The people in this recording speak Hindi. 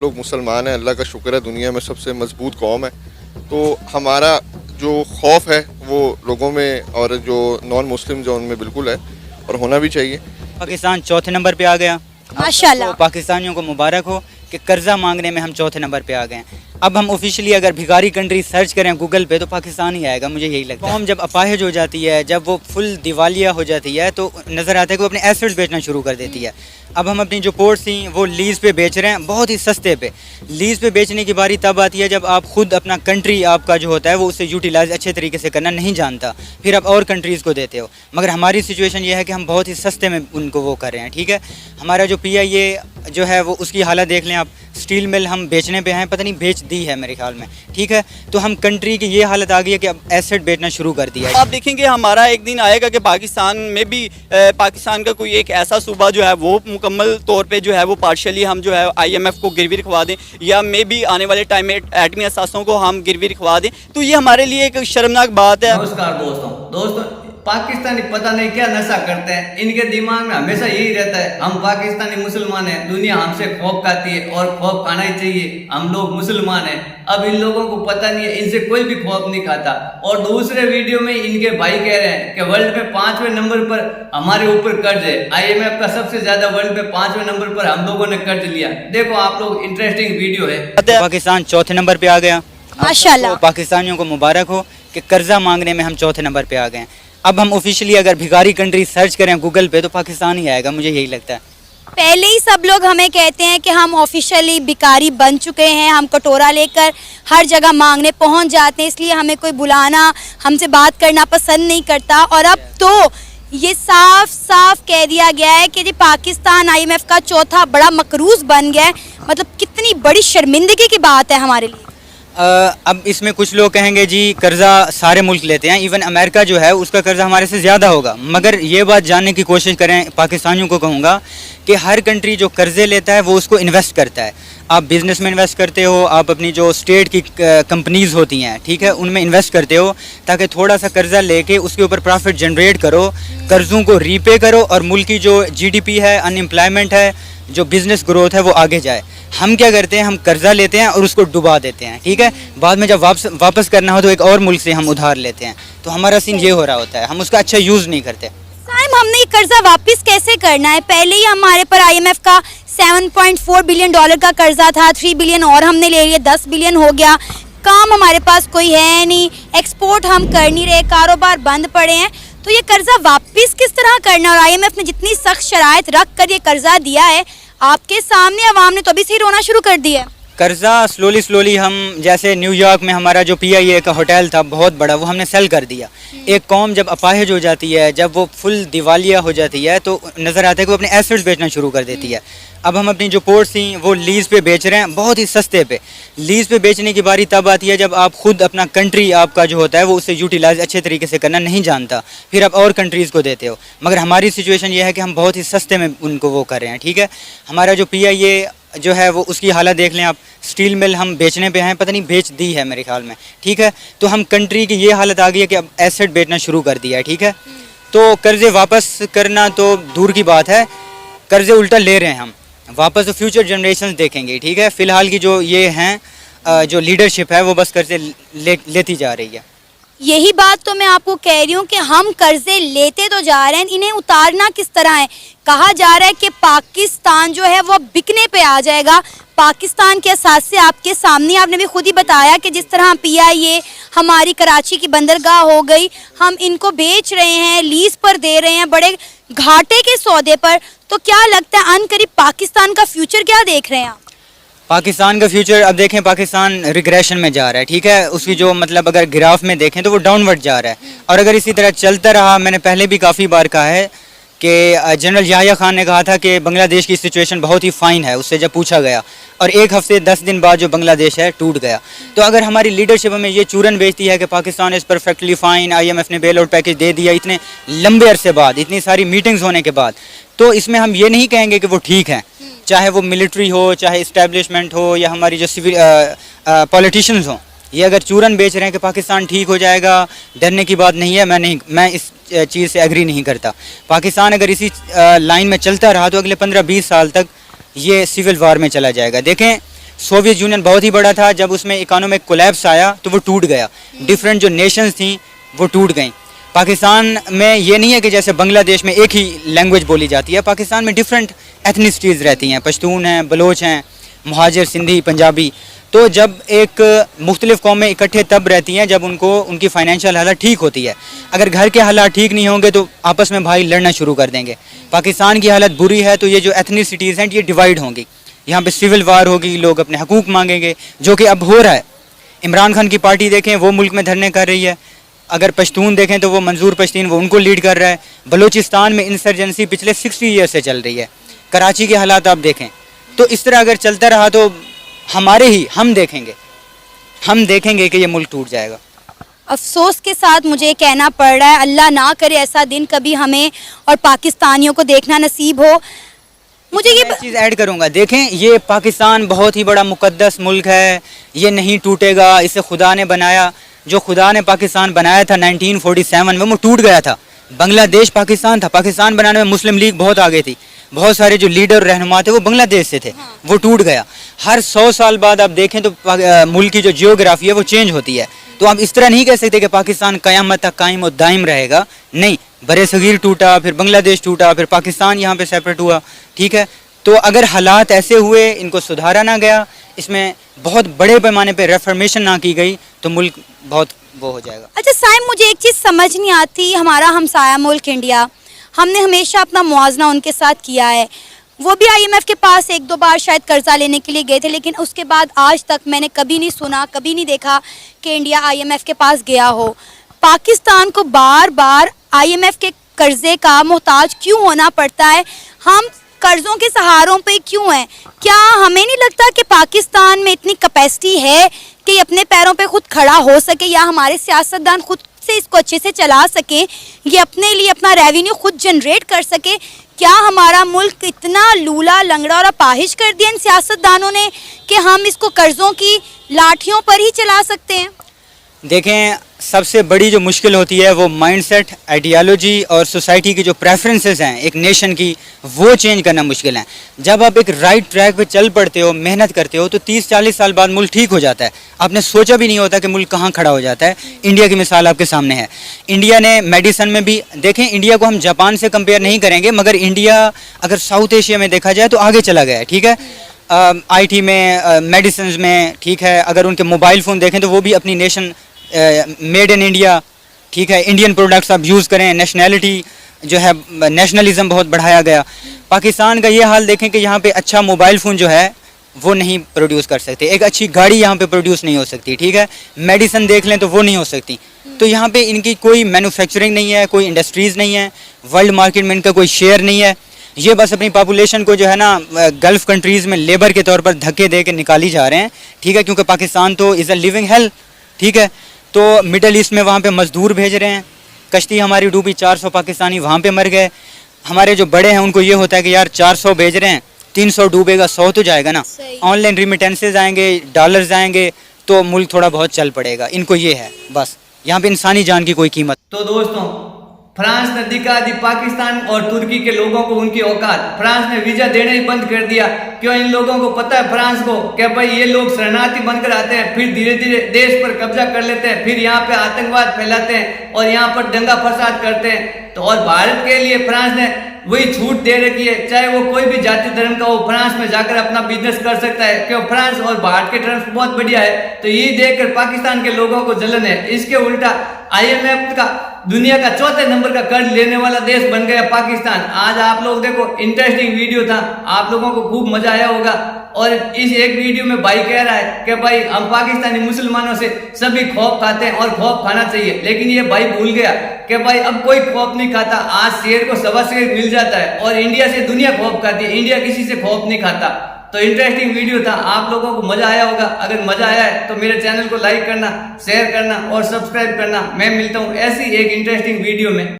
लोग मुसलमान हैं, अल्लाह का शुक्र है, दुनिया में सबसे मजबूत कौम है। तो हमारा जो खौफ है वो लोगों में और जो नॉन मुस्लिम जो उनमें बिल्कुल है और होना भी चाहिए। पाकिस्तान चौथे नंबर पे आ गया माशाल्लाह। तो पाकिस्तानियों को मुबारक हो कि कर्जा मांगने में हम चौथे नंबर पे आ गए हैं। अब हम ऑफिशियली अगर भिखारी कंट्री सर्च करें गूगल पे तो पाकिस्तान ही आएगा, मुझे यही लगता है। कौम जब अपाहिज हो जाती है, जब वो फुल दिवालिया हो जाती है तो नज़र आता है कि वो अपने एसेट्स बेचना शुरू कर देती है। अब हम अपनी जो पोर्ट्स थी वो लीज़ पे बेच रहे हैं, बहुत ही सस्ते पे। लीज़ पे बेचने की बारी तब आती है जब आप खुद अपना कंट्री आपका जो होता है वो उसे यूटिलाइज अच्छे तरीके से करना नहीं जानता, फिर आप और कंट्रीज़ को देते हो। मगर हमारी सिचुएशन ये है कि हम बहुत ही सस्ते में उनको वो कर रहे हैं। ठीक है, हमारा जो PIA जो है वो उसकी हालत देख लें आप। स्टील मिल हम बेचने पे हैं, पता नहीं बेच दी है मेरे ख्याल में। ठीक है, तो हम कंट्री की ये हालत आ गई है कि अब एसेट बेचना शुरू कर दिया है। आप देखेंगे हमारा एक दिन आएगा कि पाकिस्तान में भी पाकिस्तान का कोई एक ऐसा सूबा जो है वो मुकम्मल तौर पे जो है वो पार्शली हम जो है IMF को गिरवी रखवा दें, या मे भी आने वाले टाइम में एटमी असासों को हम गिरवी रखवा दें, तो ये हमारे लिए एक शर्मनाक बात है। नमस्कार दोस्तों, पाकिस्तानी पता नहीं क्या नशा करते हैं, इनके दिमाग में हमेशा यही रहता है हम पाकिस्तानी मुसलमान हैं, दुनिया हमसे खौफ खाती है और खौफ खाना ही चाहिए, हम लोग मुसलमान हैं। अब इन लोगों को पता नहीं है, इनसे कोई भी खौफ नहीं खाता। और दूसरे वीडियो में इनके भाई कह रहे हैं कि वर्ल्ड में 5वें नंबर पर हमारे ऊपर कर्ज है, IMF का सबसे ज्यादा वर्ल्ड में 5वें नंबर पर हम लोगों ने कर्ज लिया। देखो आप लोग, इंटरेस्टिंग वीडियो है। पाकिस्तान चौथे नंबर पे आ गया माशाल्लाह। तो पाकिस्तानियों को मुबारक हो कि कर्जा मांगने में हम चौथे नंबर पे आ गए हैं। अब हम ऑफिशियली अगर भिखारी कंट्री सर्च करें गूगल पे तो पाकिस्तान ही आएगा, मुझे यही लगता है। पहले ही सब लोग हमें कहते हैं कि हम ऑफिशियली भिखारी बन चुके हैं, हम कटोरा लेकर हर जगह मांगने पहुंच जाते हैं, इसलिए हमें कोई बुलाना, हमसे बात करना पसंद नहीं करता। और अब तो ये साफ साफ कह दिया गया है कि पाकिस्तान IMF का चौथा बड़ा मकरूज बन गया है। मतलब कितनी बड़ी शर्मिंदगी की बात है हमारे लिए। अब इसमें कुछ लोग कहेंगे जी कर्जा सारे मुल्क लेते हैं, इवन अमेरिका जो है उसका कर्जा हमारे से ज़्यादा होगा। मगर ये बात जानने की कोशिश करें, पाकिस्तानियों को कहूँगा कि हर कंट्री जो कर्जे लेता है वो उसको इन्वेस्ट करता है। आप बिज़नेस में इन्वेस्ट करते हो, आप अपनी जो स्टेट की कंपनीज़ होती हैं, ठीक है, उनमें इन्वेस्ट करते हो ताकि थोड़ा सा कर्जा लेके उसके ऊपर प्रॉफिट जनरेट करो, कर्ज़ों को रीपे करो और मुल्क की जो GDP है, अनएम्प्लॉयमेंट है, जो बिज़नेस ग्रोथ है वो आगे जाए। हम क्या करते हैं, हम कर्जा लेते हैं और उसको डुबा देते हैं। ठीक है, बाद में जब वापस करना हो तो एक और मुल्क से हम उधार लेते हैं। तो हमारा सीन ये हो रहा होता है, हम उसका अच्छा यूज़ नहीं करते। साइम, हमने ये कर्जा वापस कैसे करना है? पहले ही हमारे पर IMF का $7.4 बिलियन का कर्जा था, 3 बिलियन और हमने ले लिया, 10 बिलियन हो गया। काम हमारे पास कोई है नहीं, एक्सपोर्ट हम कर नहीं रहे, कारोबार बंद पड़े हैं। तो ये कर्जा वापस किस तरह करना? और IMF ने जितनी सख्त शराइत रख कर ये कर्जा दिया है, आपके सामने अवाम ने तो अभी से ही रोना शुरू कर दिया। कर्जा स्लोली हम, जैसे न्यूयॉर्क में हमारा जो PIA का होटल था बहुत बड़ा, वो हमने सेल कर दिया। एक कौम जब अपाहिज हो जाती है, जब वो फुल दिवालिया हो जाती है तो नज़र आता है कि वो अपने एसेट्स बेचना शुरू कर देती है। अब हम अपनी जो पोर्ट्स थी वो लीज़ पे बेच रहे हैं, बहुत ही सस्ते पे। लीज़ पे बेचने की बारी तब आती है जब आप खुद अपना कंट्री आपका जो होता है वो उसे यूटिलाइज अच्छे तरीके से करना नहीं जानता, फिर आप और कंट्रीज़ को देते हो। मगर हमारी सिचुएशन ये है कि हम बहुत ही सस्ते में उनको वो कर रहे हैं। ठीक है, हमारा जो PIA जो है वो उसकी हालत देख लें आप। स्टील मिल हम बेचने पे हैं, पता नहीं बेच दी है मेरे ख्याल में। ठीक है, तो हम कंट्री की ये हालत आ गई है कि अब एसेट बेचना शुरू कर दिया है। ठीक है, तो कर्जे वापस करना तो दूर की बात है, कर्जे उल्टा ले रहे हैं हम वापस, तो फ्यूचर जनरेशन देखेंगे। ठीक है, फ़िलहाल की जो ये हैं जो लीडरशिप है वो बस कर्जे लेती जा रही है। यही बात तो मैं आपको कह रही हूँ कि हम कर्जे लेते तो जा रहे हैं, इन्हें उतारना किस तरह है? कहा जा रहा है कि पाकिस्तान जो है वो बिकने पे आ जाएगा। पाकिस्तान के असास से आपके सामने, आपने भी खुद ही बताया कि जिस तरह PIA हमारी कराची की बंदरगाह हो गई, हम इनको बेच रहे हैं, लीज पर दे रहे हैं बड़े घाटे के सौदे पर। तो क्या लगता है अनकरीब पाकिस्तान का फ्यूचर क्या देख रहे हैं आप? पाकिस्तान का फ्यूचर अब देखें, पाकिस्तान रिग्रेशन में जा रहा है। ठीक है, उसकी जो मतलब अगर ग्राफ में देखें तो वो डाउनवर्ड जा रहा है। और अगर इसी तरह चलता रहा, मैंने पहले भी काफ़ी बार कहा है कि जनरल याह्या खान ने कहा था कि बांग्लादेश की सिचुएशन बहुत ही फ़ाइन है, उससे जब पूछा गया, और 1 हफ्ते 10 दिन बाद जो बांग्लादेश है टूट गया। तो अगर हमारी लीडरशिप हमें ये चूरन बेचती है कि Pakistan is perfectly fine, IMF ने बेल आउट पैकेज दे दिया इतने लंबे अरसे बाद, इतनी सारी मीटिंग्स होने के बाद, तो इसमें हम ये नहीं कहेंगे कि वो ठीक है, चाहे वो मिलिट्री हो, चाहे इस्टेब्लिशमेंट हो, या हमारी जो सिविल पॉलिटिशियंस हों। ये अगर चूरन बेच रहे हैं कि पाकिस्तान ठीक हो जाएगा, डरने की बात नहीं है, मैं इस चीज़ से एग्री नहीं करता। पाकिस्तान अगर इसी लाइन में चलता रहा तो अगले 15-20 साल तक ये सिविल वार में चला जाएगा। देखें, सोवियत यूनियन बहुत ही बड़ा था, जब उसमें इकोनॉमिक कोलैप्स आया तो वो टूट गया, डिफरेंट जो नेशंस थी वो टूट गई। पाकिस्तान में ये नहीं है कि जैसे बांग्लादेश में एक ही लैंग्वेज बोली जाती है, पाकिस्तान में डिफरेंट एथनिसिटीज़ रहती हैं, पश्तून हैं, बलोच हैं, मुहाजिर, सिंधी, पंजाबी। तो जब एक मुख्तलिफ कौमें इकट्ठे तब रहती हैं जब उनकी फाइनेंशियल हालत ठीक होती है। अगर घर के हालात ठीक नहीं होंगे तो आपस में भाई लड़ना शुरू कर देंगे। पाकिस्तान की हालत बुरी है तो ये जो एथनिसिटीज़ हैं ये डिवाइड होंगी, यहाँ पे सिविल वार होगी, लोग अपने हकूक़ मांगेंगे, जो कि अब हो रहा है। इमरान खान की पार्टी देखें, वो मुल्क में धरने कर रही है। अगर पश्तून देखें तो वो मंजूर पश्तीन, वो उनको लीड कर रहा है। बलूचिस्तान में इंसर्जेंसी पिछले 60 ईयर से चल रही है। कराची के हालात आप देखें। तो इस तरह अगर चलता रहा तो हम देखेंगे कि ये मुल्क टूट जाएगा। अफसोस के साथ मुझे कहना पड़ रहा है, अल्लाह ना करे ऐसा दिन कभी हमें और पाकिस्तानियों को देखना नसीब हो। मुझे ये चीज़ ऐड करूंगा, देखें ये पाकिस्तान बहुत ही बड़ा मुकद्दस मुल्क है, ये नहीं टूटेगा, इसे खुदा ने बनाया। जो खुदा ने पाकिस्तान बनाया था 1947 में वो टूट गया था। बांग्लादेश पाकिस्तान था, पाकिस्तान बनाने में मुस्लिम लीग बहुत आगे थी, बहुत सारे जो लीडर रहनुमा थे वो बांग्लादेश से थे, वो टूट गया। हर 100 साल बाद आप देखें तो मुल्क की जो जियोग्राफी है वो चेंज होती है। तो आप इस तरह नहीं कह सकते कि पाकिस्तान क़यामत तक कायम और दायम रहेगा, नहीं। बरे सगीर टूटा, फिर बांग्लादेश टूटा, फिर पाकिस्तान यहाँ पे सेपरेट हुआ, ठीक है। तो अगर हालात ऐसे हुए, इनको सुधारा ना गया, इसमें बहुत बड़े पैमाने पे रेफॉर्मेशन ना की गई तो मुल्क बहुत वो हो जाएगा। अच्छा साइम, मुझे एक चीज़ समझ नहीं आती, हमारा हमसाया मुल्क इंडिया, हमने हमेशा अपना मुआवजा उनके साथ किया है। वो भी IMF के पास 1-2 बार शायद कर्जा लेने के लिए गए थे, लेकिन उसके बाद आज तक मैंने कभी नहीं सुना, कभी नहीं देखा कि इंडिया IMF के पास गया हो। पाकिस्तान को बार बार IMF के कर्जे का मोहताज क्यों होना पड़ता है? हम कर्जों के सहारों पे क्यों हैं? क्या हमें नहीं लगता कि पाकिस्तान में इतनी कैपेसिटी है कि ये अपने पैरों पे खुद खड़ा हो सके, या हमारे सियासतदान खुद से इसको अच्छे से चला सकें, ये अपने लिए अपना रेवेन्यू खुद जनरेट कर सके? क्या हमारा मुल्क इतना लूला लंगड़ा और अपाहिज कर दिया इन सियासतदानों ने कि हम इसको कर्जों की लाठियों पर ही चला सकते हैं? देखें, सबसे बड़ी जो मुश्किल होती है वो माइंडसेट, आइडियालॉजी और सोसाइटी की जो प्रेफरेंसेस हैं एक नेशन की, वो चेंज करना मुश्किल है। जब आप एक राइट ट्रैक पे चल पड़ते हो, मेहनत करते हो, तो 30-40 साल बाद मुल्क ठीक हो जाता है। आपने सोचा भी नहीं होता कि मुल्क कहाँ खड़ा हो जाता है। इंडिया की मिसाल आपके सामने है। इंडिया ने मेडिसन में भी, देखें इंडिया को हम जापान से कंपेयर नहीं करेंगे, मगर इंडिया अगर साउथ एशिया में देखा जाए तो आगे चला गया है, ठीक है। IT में, मेडिसिन में, ठीक है। अगर उनके मोबाइल फ़ोन देखें तो वो भी अपनी नेशन मेड इन इंडिया, ठीक है, इंडियन प्रोडक्ट्स आप यूज़ करें। नेशनैलिटी जो है, नेशनलिज्म बहुत बढ़ाया गया। पाकिस्तान का ये हाल देखें कि यहाँ पे अच्छा मोबाइल फ़ोन जो है वो नहीं प्रोड्यूस कर सकते, एक अच्छी गाड़ी यहाँ पे प्रोड्यूस नहीं हो सकती, ठीक है। मेडिसिन देख लें तो वो नहीं हो सकती। तो यहाँ पे इनकी कोई मैन्युफैक्चरिंग नहीं है, कोई इंडस्ट्रीज़ नहीं है, वर्ल्ड मार्केट में इनका कोई शेयर नहीं है। ये बस अपनी पॉपुलेशन को जो है ना गल्फ़ कंट्रीज़ में लेबर के तौर पर धक्के दे के निकाली जा रहे हैं, ठीक है, क्योंकि पाकिस्तान तो इज़ अ लिविंग हेल, ठीक है। तो मिडल ईस्ट में वहाँ पे मज़दूर भेज रहे हैं, कश्ती हमारी डूबी, 400 पाकिस्तानी वहाँ पे मर गए। हमारे जो बड़े हैं उनको ये होता है कि यार 400 भेज रहे हैं, 300 डूबेगा, 100 तो जाएगा ना। ऑनलाइन रिमिटेंसेज आएंगे, डॉलर्स आएंगे तो मुल्क थोड़ा बहुत चल पड़ेगा। इनको ये है बस, यहाँ पे इंसानी जान की कोई कीमत। तो दोस्तों, फ्रांस ने दिखा दी पाकिस्तान और तुर्की के लोगों को उनकी औकात। फ्रांस ने वीजा देना ही बंद कर दिया। क्यों? इन लोगों को पता है फ्रांस को कि भाई ये लोग शरणार्थी बनकर आते हैं, फिर धीरे धीरे देश पर कब्जा कर लेते हैं, फिर यहाँ पे आतंकवाद फैलाते हैं और यहाँ पर दंगा फसाद करते हैं। तो और भारत के लिए फ्रांस ने वही छूट दे रखी है, चाहे वो कोई भी जाति धर्म का हो, फ्रांस में जाकर अपना बिजनेस कर सकता है। क्यों? फ्रांस और भारत के टर्म्स बहुत बढ़िया है। तो ये देखकर पाकिस्तान के लोगों को जलन है। इसके उल्टा IMF का दुनिया का 4थे नंबर का कर्ज लेने वाला देश बन गया पाकिस्तान। आज आप लोग देखो, इंटरेस्टिंग वीडियो था, आप लोगों को खूब मजा आया होगा। और इस एक वीडियो में भाई कह रहा है कि भाई हम पाकिस्तानी मुसलमानों से सभी खौफ खाते हैं और खौफ खाना चाहिए, लेकिन ये भाई भूल गया कि भाई अब कोई खौफ नहीं खाता। आज शेर को सवा शेर मिल जाता है और इंडिया से दुनिया खौफ खाती है, इंडिया किसी से खौफ नहीं खाता। तो इंटरेस्टिंग वीडियो था, आप लोगों को मजा आया होगा। अगर मजा आया है तो मेरे चैनल को लाइक करना, शेयर करना और सब्सक्राइब करना। मैं मिलता हूँ ऐसी एक इंटरेस्टिंग वीडियो में।